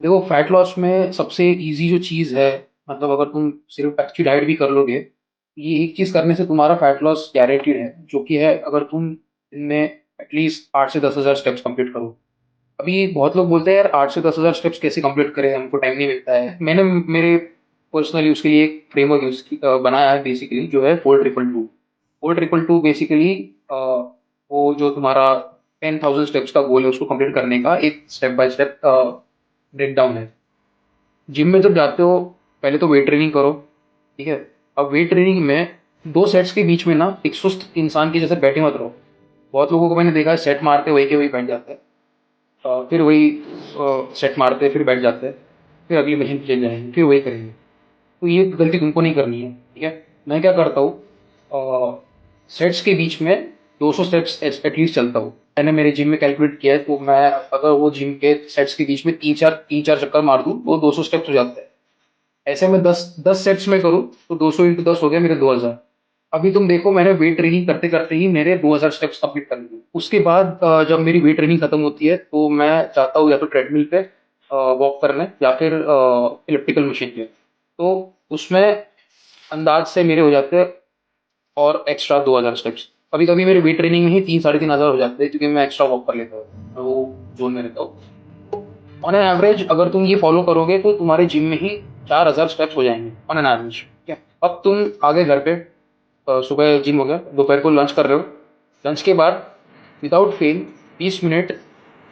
देखो fat loss में सबसे इजी जो चीज़ है, मतलब अगर तुम सिर्फ अच्छी डाइट भी कर लोगे, ये एक चीज़ करने से तुम्हारा फैट लॉस गारंटीड है, जो कि है अगर तुम दिन में एटलीस्ट 8 से 10 हज़ार स्टेप्स कंप्लीट करो। अभी बहुत लोग बोलते हैं यार 8 से 10 हज़ार स्टेप्स कैसे कंप्लीट करें, हमको टाइम नहीं मिलता है। मैंने मेरे पर्सनली उसके लिए एक फ्रेमवर्क बनाया है बेसिकली, जो है 4 ट्रिपल 2। 4 ट्रिपल 2 बेसिकली वो जो तुम्हारा 10,000 स्टेप्स का गोल है उसको कंप्लीट करने का एक step by step break down है। जिम में जब जाते हो पहले तो वेट ट्रेनिंग करो, ठीक है। अब वेट ट्रेनिंग में 2 सेट्स के बीच में ना एक सुस्त इंसान की जैसे बैठे मत रहो। बहुत लोगों को मैंने देखा है सेट मारते वही के वही बैठ जाते हैं, फिर वही सेट मारते फिर बैठ जाते हैं, फिर अगली मशीन पे चले जाएंगे फिर वही करेंगे। तो ये गलती तुमको नहीं करनी है, ठीक है। मैं क्या करता हूँ, सेट्स के बीच में 200 स्टेप्स एटलीस्ट चलता हूँ। मैंने मेरे जिम में कैलकुलेट किया है, तो मैं अगर वो जिम के सेट्स के बीच में तीन चार चक्कर मार दूँ तो 200 स्टेप्स हो जाते हैं। ऐसे में 10 10 सेट्स में करूँ तो 200 × 10 हो गया मेरे 2,000। अभी तुम देखो मैंने वेट ट्रेनिंग करते करते ही मेरे 2,000 स्टेप्स कंप्लीट कर लिए। उसके बाद जब मेरी वेट ट्रेनिंग खत्म होती है तो मैं जाता हूँ या तो ट्रेडमिल पे वॉक करने या फिर इलेक्ट्रिकल मशीन पे। तो उसमें अंदाज से मेरे हो जाते हैं और एक्स्ट्रा 2,000 स्टेप्स। कभी कभी मेरे वेट ट्रेनिंग में ही 3 साढ़े 3 हज़ार हो जाते हैं, क्योंकि मैं एक्स्ट्रा वॉक कर लेता हूँ, मैं वो जोन में रहता हूँ। ऑन एन एवरेज अगर तुम ये फॉलो करोगे तो तुम्हारे जिम में ही 4,000 स्टेप्स हो जाएंगे ऑन एन एवरेज, ठीक है। अब तुम आगे घर पे सुबह जिम हो गया, दोपहर को लंच कर रहे हो, लंच के बाद विदाउट फेल 20 मिनट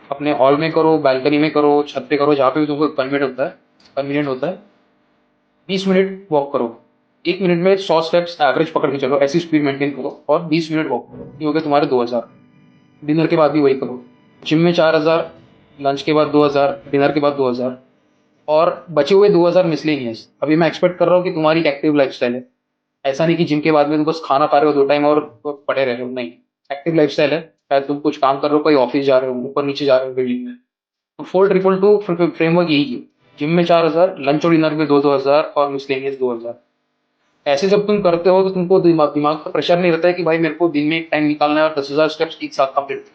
अपने हॉल में करो, बालकनी में करो, छत पे करो, जहाँ पे भी तुमको कन्वीनियंट होता है। 20 मिनट वॉक करो। 1 मिनट में 100 स्टेप्स एवरेज पकड़ के चलो, ऐसी स्पीड मेंटेन करो और 20 मिनट वॉक करो, ये हो गए तुम्हारे 2,000। डिनर के बाद भी वही करो। जिम में 4,000, लंच के बाद 2,000, डिनर के बाद 2,000, और बचे हुए 2,000 मिसलेनियस। अभी मैं एक्सपेक्ट कर रहा हूँ कि तुम्हारी एक्टिव लाइफस्टाइल है, ऐसा नहीं कि जिम के बाद में तुम बस खाना खा रहे हो 2 टाइम और पड़े रह रहे हो, नहीं। एक्टिव लाइफस्टाइल है, शायद तुम कुछ काम कर रहे हो, कोई ऑफिस जा रहे हो, ऊपर नीचे जा रहे हो बिल्डिंग में। तो 4 ट्रिपल 2 फ्रेमवर्क यही है। जिम में 4,000, लंच और डिनर में 2-2 हज़ार और मिसलेनियस 2,000। ऐसे जब तुम करते हो तो तुमको दिमाग दिमाग पर प्रेशर नहीं रहता है कि भाई मेरे को दिन में एक टाइम निकालना है और 10,000 स्टेप्स एक साथ कंप्लीट।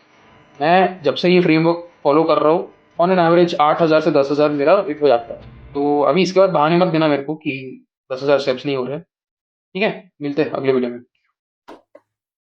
मैं जब से ये फ्रेमवर्क फॉलो कर रहा हूँ, ऑन एन एवरेज 8,000 से 10,000 मेरा वेट हो जाता है। तो अभी इसके बाद बहाने मत देना मेरे को कि 10,000 स्टेप्स नहीं हो रहे। ठीक है, मिलते हैं अगले वीडियो में।